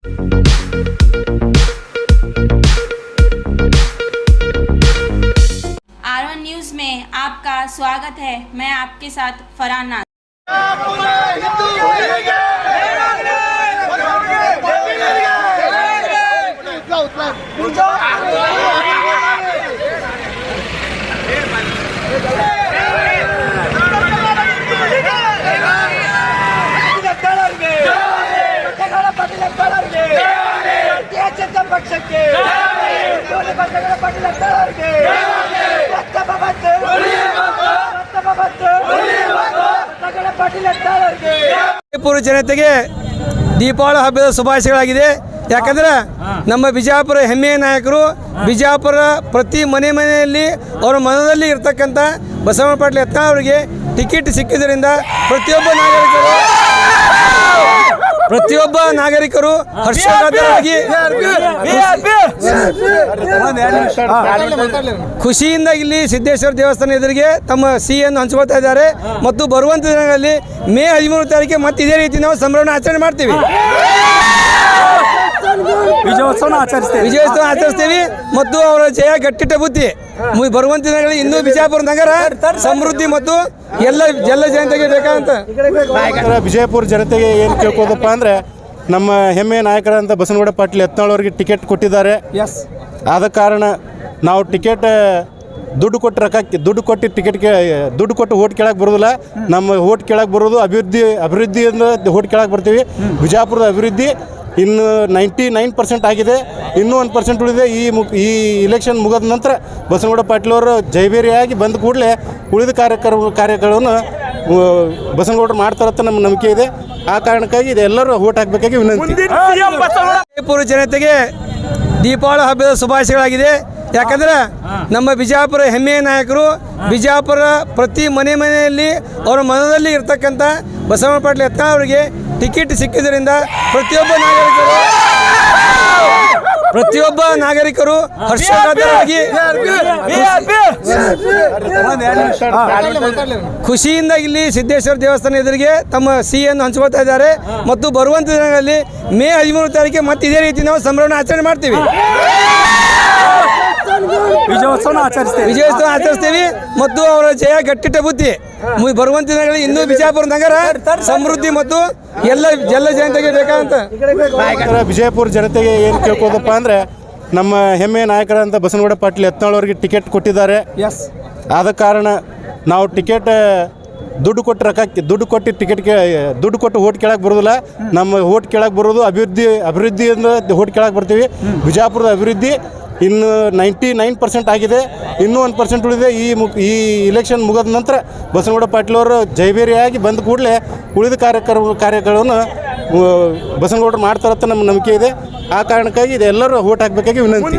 R1 news में आपका स्वागत है। मैं आपके साथ फरहान नाज। ವಿಜಯಪುರ ಜನತೆಗೆ ದೀಪಾವಳಿ ಹಬ್ಬದ ಶುಭಾಶಯಗಳಾಗಿದೆ. ಯಾಕಂದ್ರೆ ನಮ್ಮ ಬಿಜಾಪುರ ಹೆಮ್ಮೆಯ ನಾಯಕರು, ಬಿಜಾಪುರ ಪ್ರತಿ ಮನೆಯಲ್ಲಿ ಅವರ ಮನದಲ್ಲಿ ಇರ್ತಕ್ಕಂಥ ಬಸವಣ್ಣ ಪಾಟೀಲ್ ಯತ್ನಾಳ್ ಅವರಿಗೆ ಟಿಕೆಟ್ ಸಿಕ್ಕಿದ್ದರಿಂದ ಪ್ರತಿಯೊಬ್ಬ ನಾಗರಿಕರು ಹರ್ಷೋಲ್ಲಾಸವಾಗಿ ಖುಷಿಯಿಂದ ಇಲ್ಲಿ ಸಿದ್ದೇಶ್ವರ ದೇವಸ್ಥಾನ ಎದುರಿಗೆ ತಮ್ಮ ಸಿಹಿಯನ್ನು ಹಂಚ್ಕೊಳ್ತಾ ಇದ್ದಾರೆ. ಮತ್ತು ಬರುವಂಥ ದಿನಗಳಲ್ಲಿ ಮೇ 13 ತಾರೀಕಿಗೆ ಮತ್ತೆ ಇದೇ ರೀತಿ ನಾವು ಸಂಭ್ರಮ ಆಚರಣೆ ಮಾಡ್ತೀವಿ, ವಿಜಯೋತ್ಸವ ಆಚರಿಸ್ತೀವಿ. ಮತ್ತು ಅವರ ಜಯ ಗಟ್ಟಿಟ್ಟ ಬುದ್ಧಿ ಬರುವಂತ ದಿನಗಳಲ್ಲಿ ಇನ್ನೂ ಬಿಜಾಪುರ ನಗರ ಸಮೃದ್ಧಿ ಮತ್ತು ಎಲ್ಲ ಜನತೆಗೆ ಬೇಕಾದಂತ ವಿಜಯಪುರ ಜನತೆಗೆ ಏನು ಕೇಳ್ಕೋದಪ್ಪ ಅಂದ್ರೆ, ನಮ್ಮ ಹೆಮ್ಮೆಯ ನಾಯಕರಂತ ಬಸವನಗೌಡ ಪಾಟೀಲ್ ಯತ್ನಾಳ್ ಅವರಿಗೆ ಟಿಕೆಟ್ ಕೊಟ್ಟಿದ್ದಾರೆ. ಆದ ಕಾರಣ ನಾವು ಟಿಕೆಟ್ ದುಡ್ಡು ಕೊಟ್ಟು ಟಿಕೆಟ್ಗೆ ದುಡ್ಡು ಕೊಟ್ಟು ಓಟ್ ಕೇಳಕ್ಕೆ ಬರೋದಿಲ್ಲ. ನಮ್ಮ ಓಟ್ ಕೇಳಕ್ಕೆ ಬರೋದು ಅಭಿವೃದ್ಧಿಯಿಂದ ಓಟ್ ಕೇಳಕ್ಕೆ ಬರ್ತೀವಿ. ಬಿಜಾಪುರದ ಅಭಿವೃದ್ಧಿ ಇನ್ನು 99% ಆಗಿದೆ, ಇನ್ನೂ 1% ಉಳಿದೆ. ಈ ಇಲೆಕ್ಷನ್ ಮುಗಿದ ನಂತರ ಬಸವನಗೌಡ ಪಾಟೀಲ್ ಅವರು ಜೈಬೇರಿಯಾಗಿ ಬಂದ ಕೂಡಲೇ ಉಳಿದ ಕಾರ್ಯಗಳನ್ನು ಬಸವನಗೌಡರು ಮಾಡ್ತಾರಂತ ನಮ್ಮ ನಂಬಿಕೆ ಇದೆ. ಆ ಕಾರಣಕ್ಕಾಗಿ ಇದೆಲ್ಲರೂ ಓಟ್ ಹಾಕಬೇಕಾಗಿ ವಿನಂತಿ. ವಿಜಯಪುರ ಜನತೆಗೆ ದೀಪಾವಳಿ ಹಬ್ಬದ ಶುಭಾಶಯಗಳಾಗಿದೆ. ಯಾಕಂದ್ರೆ ನಮ್ಮ ಬಿಜಾಪುರ ಹೆಮ್ಮೆಯ ನಾಯಕರು, ಬಿಜಾಪುರ ಪ್ರತಿ ಮನೆಯಲ್ಲಿ ಅವರ ಮನದಲ್ಲಿ ಇರ್ತಕ್ಕಂಥ ಬಸವಣ್ಣ ಪಾಟೀಲ್ ಯತ್ನಾಳ್ ಅವರಿಗೆ ಟಿಕೆಟ್ ಸಿಕ್ಕಿದ್ದರಿಂದ ಪ್ರತಿಯೊಬ್ಬ ನಾಗರಿಕರು ಹರ್ಷೋಲ್ಲಾಸವಾಗಿ ಖುಷಿಯಿಂದ ಇಲ್ಲಿ ಸಿದ್ದೇಶ್ವರ ದೇವಸ್ಥಾನ ಎದುರಿಗೆ ತಮ್ಮ ಸಿಹಿಯನ್ನು ಹಂಚ್ಕೊಳ್ತಾ ಇದ್ದಾರೆ. ಮತ್ತು ಬರುವಂಥ ದಿನಗಳಲ್ಲಿ ಮೇ 13 ತಾರೀಕಿಗೆ ಮತ್ತೆ ಇದೇ ರೀತಿ ನಾವು ಸಂಭ್ರಮ ಆಚರಣೆ ಮಾಡ್ತೀವಿ, ವಿಜಯೋತ್ಸವ ಆಚರಿಸ್ತೀವಿ. ಮತ್ತು ಅವರ ಜಯ ಗಟ್ಟಿಟ್ಟ ಬುದ್ಧಿ ಬರುವಂತ ದಿನಗಳಲ್ಲಿ ಇನ್ನೂ ಬಿಜಾಪುರ ನಗರ ಸಮೃದ್ಧಿ ಮತ್ತು ಎಲ್ಲ ಜನತೆಗೆ ಬೇಕಾದಂತ ವಿಜಯಪುರ ಜನತೆಗೆ ಏನು ಕೇಳ್ಕೋದಪ್ಪ ಅಂದ್ರೆ, ನಮ್ಮ ಹೆಮ್ಮೆಯ ನಾಯಕರಂತ ಬಸವನಗೌಡ ಪಾಟೀಲ್ ಯತ್ನಾಳ್ ಅವರಿಗೆ ಟಿಕೆಟ್ ಕೊಟ್ಟಿದ್ದಾರೆ. ಆದ ಕಾರಣ ನಾವು ಟಿಕೆಟ್ ದುಡ್ಡು ಕೊಟ್ಟು ಟಿಕೆಟ್ಗೆ ದುಡ್ಡು ಕೊಟ್ಟು ಓಟ್ ಕೇಳಕ್ಕೆ ಬರೋದಿಲ್ಲ. ನಮ್ಮ ಓಟ್ ಕೇಳಕ್ಕೆ ಬರೋದು ಅಭಿವೃದ್ಧಿಯಿಂದ ಓಟ್ ಕೇಳಕ್ಕೆ ಬರ್ತೀವಿ. ಬಿಜಾಪುರದ ಅಭಿವೃದ್ಧಿ ಇನ್ನು 99% ಆಗಿದೆ, ಇನ್ನೂ 1% ಉಳಿದೆ. ಈ ಇಲೆಕ್ಷನ್ ಮುಗಿದ ನಂತರ ಬಸವನಗೌಡ ಪಾಟೀಲ್ ಅವರು ಜೈಬೇರಿಯಾಗಿ ಬಂದ ಕೂಡಲೇ ಉಳಿದ ಕಾರ್ಯಗಳನ್ನು ಬಸವನಗೌಡರು ಮಾಡ್ತಾರಂತ ನಮ್ಮ ನಂಬಿಕೆ ಇದೆ. ಆ ಕಾರಣಕ್ಕಾಗಿ ಇದೆಲ್ಲರೂ ಓಟ್ ಹಾಕಬೇಕಾಗಿ ವಿನಂತಿ.